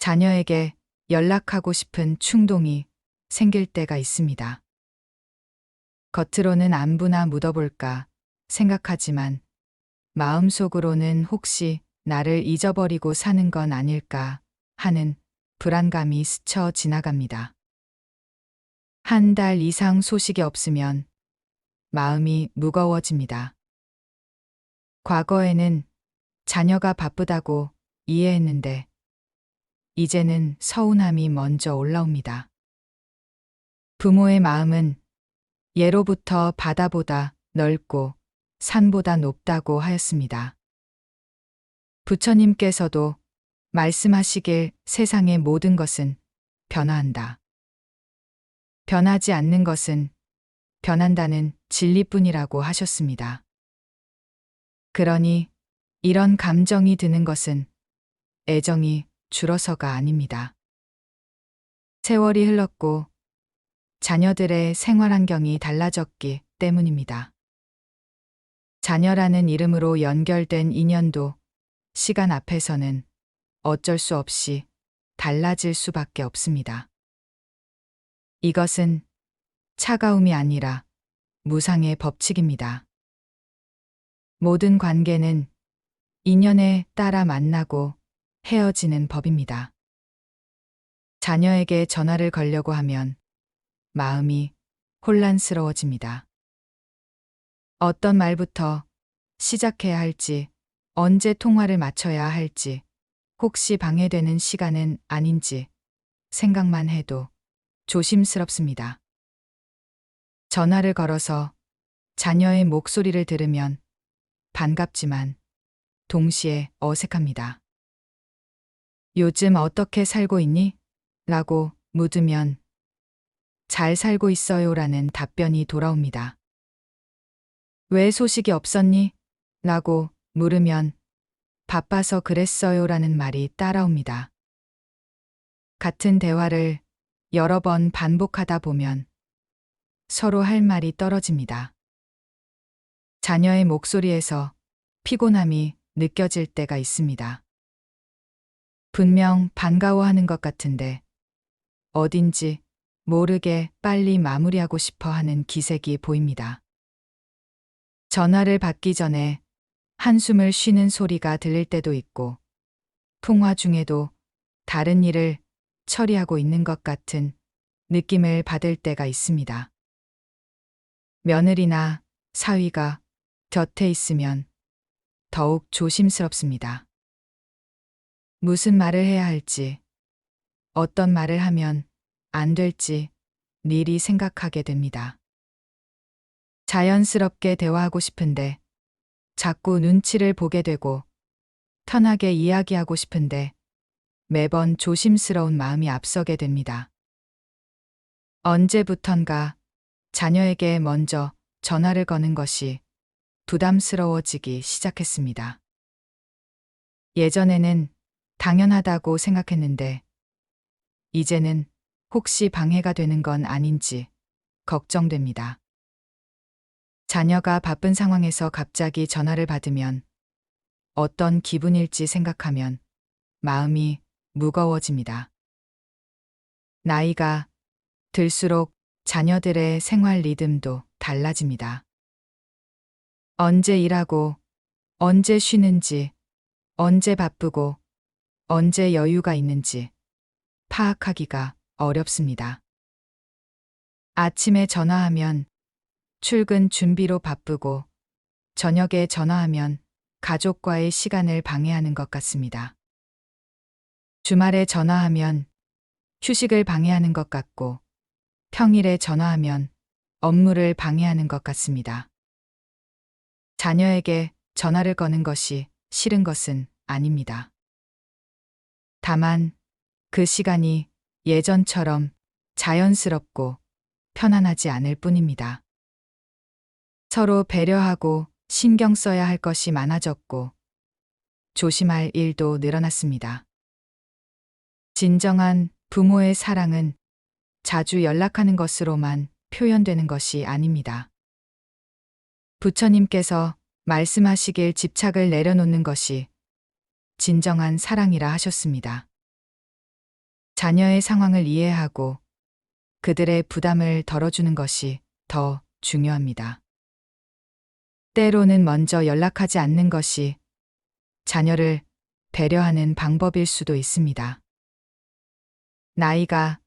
자녀에게 연락하고 싶은 충동이 생길 때가 있습니다. 겉으로는 안부나 묻어볼까 생각하지만 마음속으로는 혹시 나를 잊어버리고 사는 건 아닐까 하는 불안감이 스쳐 지나갑니다. 한 달 이상 소식이 없으면 마음이 무거워집니다. 과거에는 자녀가 바쁘다고 이해했는데 이제는 서운함이 먼저 올라옵니다. 부모의 마음은 예로부터 바다보다 넓고 산보다 높다고 하였습니다. 부처님께서도 말씀하시길 세상의 모든 것은 변화한다. 변하지 않는 것은 변한다는 진리뿐이라고 하셨습니다. 그러니 이런 감정이 드는 것은 애정이 줄어서가 아닙니다. 세월이 흘렀고 자녀들의 생활 환경이 달라졌기 때문입니다. 자녀라는 이름으로 연결된 인연도 시간 앞에서는 어쩔 수 없이 달라질 수밖에 없습니다. 이것은 차가움이 아니라 무상의 법칙입니다. 모든 관계는 인연에 따라 만나고 헤어지는 법입니다. 자녀에게 전화를 걸려고 하면 마음이 혼란스러워집니다. 어떤 말부터 시작해야 할지, 언제 통화를 마쳐야 할지, 혹시 방해되는 시간은 아닌지 생각만 해도 조심스럽습니다. 전화를 걸어서 자녀의 목소리를 들으면 반갑지만 동시에 어색합니다. 요즘 어떻게 살고 있니? 라고 묻으면 잘 살고 있어요 라는 답변이 돌아옵니다. 왜 소식이 없었니? 라고 물으면 바빠서 그랬어요 라는 말이 따라옵니다. 같은 대화를 여러 번 반복하다 보면 서로 할 말이 떨어집니다. 자녀의 목소리에서 피곤함이 느껴질 때가 있습니다. 분명 반가워하는 것 같은데 어딘지 모르게 빨리 마무리하고 싶어 하는 기색이 보입니다. 전화를 받기 전에 한숨을 쉬는 소리가 들릴 때도 있고 통화 중에도 다른 일을 처리하고 있는 것 같은 느낌을 받을 때가 있습니다. 며느리나 사위가 곁에 있으면 더욱 조심스럽습니다. 무슨 말을 해야 할지, 어떤 말을 하면 안 될지 미리 생각하게 됩니다. 자연스럽게 대화하고 싶은데 자꾸 눈치를 보게 되고 편하게 이야기하고 싶은데 매번 조심스러운 마음이 앞서게 됩니다. 언제부턴가 자녀에게 먼저 전화를 거는 것이 부담스러워지기 시작했습니다. 예전에는 당연하다고 생각했는데 이제는 혹시 방해가 되는 건 아닌지 걱정됩니다. 자녀가 바쁜 상황에서 갑자기 전화를 받으면 어떤 기분일지 생각하면 마음이 무거워집니다. 나이가 들수록 자녀들의 생활 리듬도 달라집니다. 언제 일하고, 언제 쉬는지, 언제 바쁘고, 언제 여유가 있는지 파악하기가 어렵습니다. 아침에 전화하면 출근 준비로 바쁘고, 저녁에 전화하면 가족과의 시간을 방해하는 것 같습니다. 주말에 전화하면 휴식을 방해하는 것 같고, 평일에 전화하면 업무를 방해하는 것 같습니다. 자녀에게 전화를 거는 것이 싫은 것은 아닙니다. 다만 그 시간이 예전처럼 자연스럽고 편안하지 않을 뿐입니다. 서로 배려하고 신경 써야 할 것이 많아졌고 조심할 일도 늘어났습니다. 진정한 부모의 사랑은 자주 연락하는 것으로만 표현되는 것이 아닙니다. 부처님께서 말씀하시길 집착을 내려놓는 것이 진정한 사랑이라 하셨습니다. 자녀의 상황을 이해하고 그들의 부담을 덜어주는 것이 더 중요합니다. 때로는 먼저 연락하지 않는 것이 자녀를 배려하는 방법일 수도 있습니다. 나이가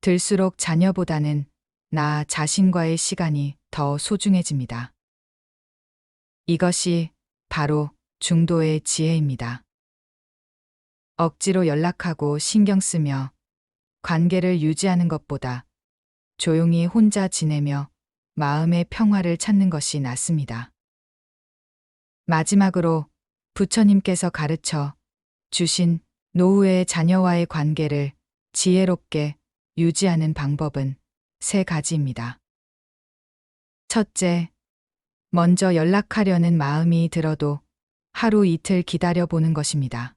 들수록 자녀보다는 나 자신과의 시간이 더 소중해집니다. 이것이 바로 중도의 지혜입니다. 억지로 연락하고 신경 쓰며 관계를 유지하는 것보다 조용히 혼자 지내며 마음의 평화를 찾는 것이 낫습니다. 마지막으로 부처님께서 가르쳐 주신 노후의 자녀와의 관계를 지혜롭게 유지하는 방법은 3가지입니다. 첫째, 먼저 연락하려는 마음이 들어도 하루 이틀 기다려보는 것입니다.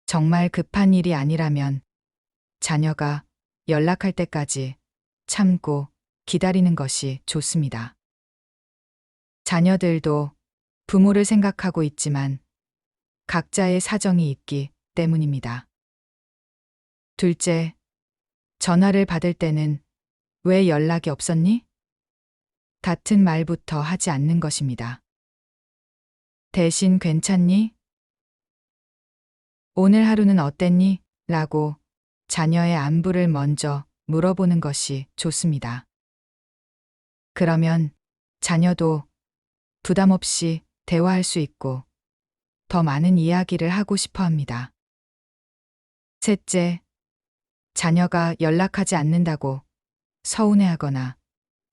정말 급한 일이 아니라면 자녀가 연락할 때까지 참고 기다리는 것이 좋습니다. 자녀들도 부모를 생각하고 있지만 각자의 사정이 있기 때문입니다. 둘째, 전화를 받을 때는 왜 연락이 없었니? 같은 말부터 하지 않는 것입니다. 대신 괜찮니? 오늘 하루는 어땠니? 라고 자녀의 안부를 먼저 물어보는 것이 좋습니다. 그러면 자녀도 부담 없이 대화할 수 있고 더 많은 이야기를 하고 싶어 합니다. 셋째, 자녀가 연락하지 않는다고 서운해하거나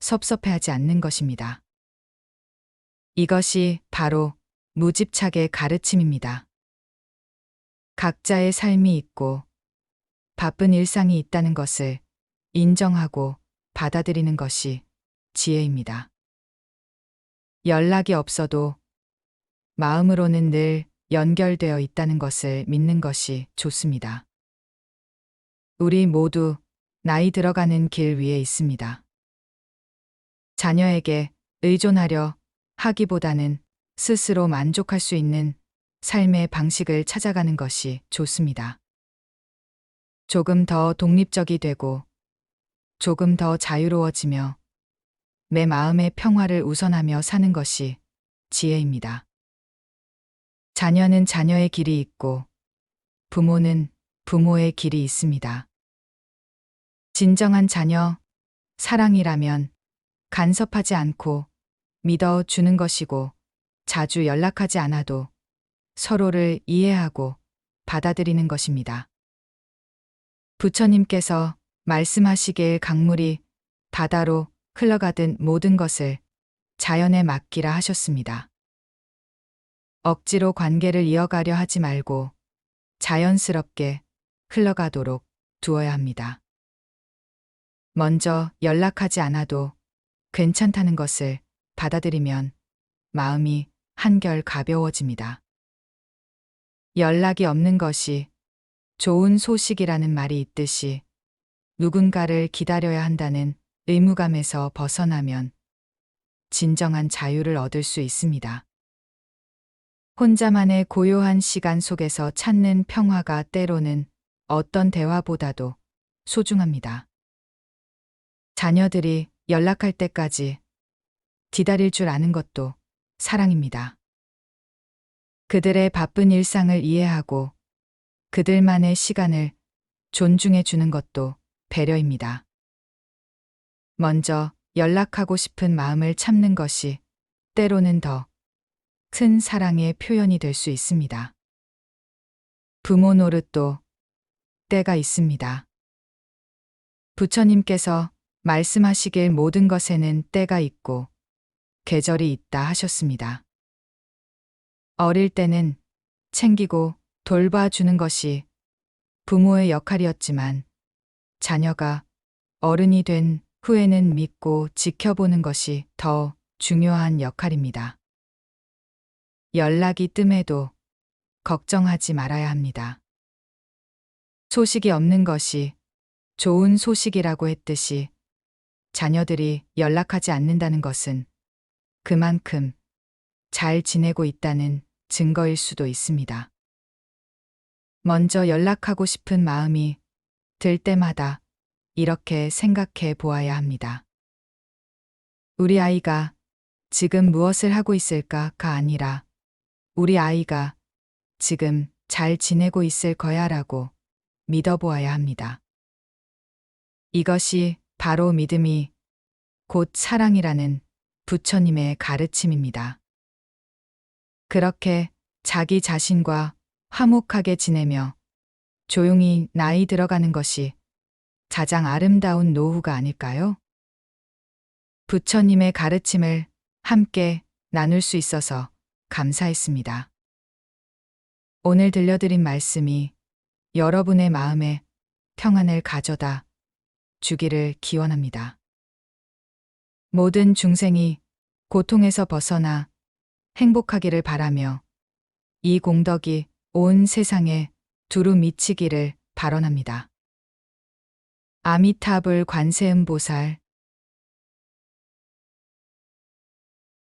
섭섭해하지 않는 것입니다. 이것이 바로 무집착의 가르침입니다. 각자의 삶이 있고 바쁜 일상이 있다는 것을 인정하고 받아들이는 것이 지혜입니다. 연락이 없어도 마음으로는 늘 연결되어 있다는 것을 믿는 것이 좋습니다. 우리 모두 나이 들어가는 길 위에 있습니다. 자녀에게 의존하려 하기보다는 스스로 만족할 수 있는 삶의 방식을 찾아가는 것이 좋습니다. 조금 더 독립적이 되고 조금 더 자유로워지며 내 마음의 평화를 우선하며 사는 것이 지혜입니다. 자녀는 자녀의 길이 있고 부모는 부모의 길이 있습니다. 진정한 자녀, 사랑이라면 간섭하지 않고 믿어주는 것이고 자주 연락하지 않아도 서로를 이해하고 받아들이는 것입니다. 부처님께서 말씀하시길 강물이 바다로 흘러가듯 모든 것을 자연에 맡기라 하셨습니다. 억지로 관계를 이어가려 하지 말고 자연스럽게 흘러가도록 두어야 합니다. 먼저 연락하지 않아도 괜찮다는 것을 받아들이면 마음이 한결 가벼워집니다. 연락이 없는 것이 좋은 소식이라는 말이 있듯이 누군가를 기다려야 한다는 의무감에서 벗어나면 진정한 자유를 얻을 수 있습니다. 혼자만의 고요한 시간 속에서 찾는 평화가 때로는 어떤 대화보다도 소중합니다. 자녀들이 연락할 때까지 기다릴 줄 아는 것도 사랑입니다. 그들의 바쁜 일상을 이해하고 그들만의 시간을 존중해 주는 것도 배려입니다. 먼저 연락하고 싶은 마음을 참는 것이 때로는 더 큰 사랑의 표현이 될 수 있습니다. 부모 노릇도 때가 있습니다. 부처님께서 말씀하시길 모든 것에는 때가 있고 계절이 있다 하셨습니다. 어릴 때는 챙기고 돌봐주는 것이 부모의 역할이었지만 자녀가 어른이 된 후에는 믿고 지켜보는 것이 더 중요한 역할입니다. 연락이 뜸해도 걱정하지 말아야 합니다. 소식이 없는 것이 좋은 소식이라고 했듯이 자녀들이 연락하지 않는다는 것은 그만큼 잘 지내고 있다는 증거일 수도 있습니다. 먼저 연락하고 싶은 마음이 들 때마다 이렇게 생각해 보아야 합니다. 우리 아이가 지금 무엇을 하고 있을까가 아니라 우리 아이가 지금 잘 지내고 있을 거야 라고 믿어보아야 합니다. 이것이 바로 믿음이 곧 사랑이라는 부처님의 가르침입니다. 그렇게 자기 자신과 화목하게 지내며 조용히 나이 들어가는 것이 가장 아름다운 노후가 아닐까요? 부처님의 가르침을 함께 나눌 수 있어서 감사했습니다. 오늘 들려드린 말씀이 여러분의 마음에 평안을 가져다 주기를 기원합니다. 모든 중생이 고통에서 벗어나 행복하기를 바라며 이 공덕이 온 세상에 두루 미치기를 발언합니다. 아미타불 관세음보살